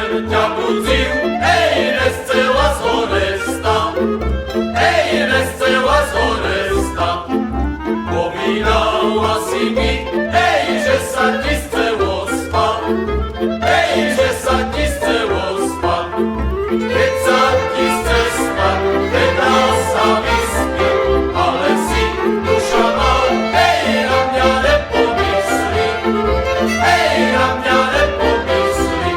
ťa budzil, hej, nescela z horesta, hej, nescela z horesta. Povídala si mi, hej, že sa ti chcelo spať, hej, že sa ti chcelo spať. Keď sa ti chce spať, teda sa vyspí, ale si duša má, hej, na mňa nepomyslí, hej, na mňa nepomyslí.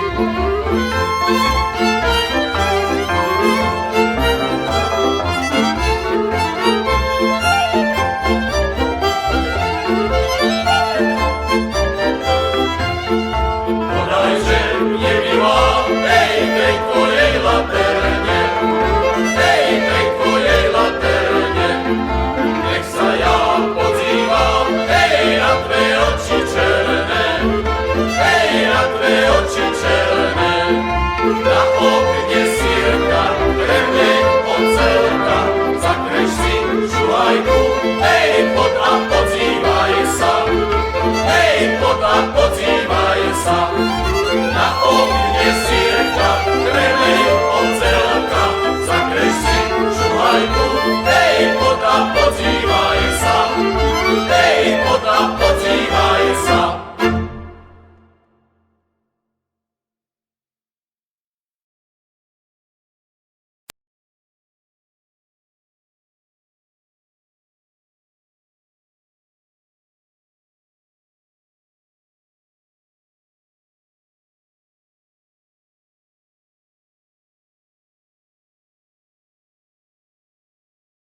Podajže mne milá, hej, tej tvojej latere,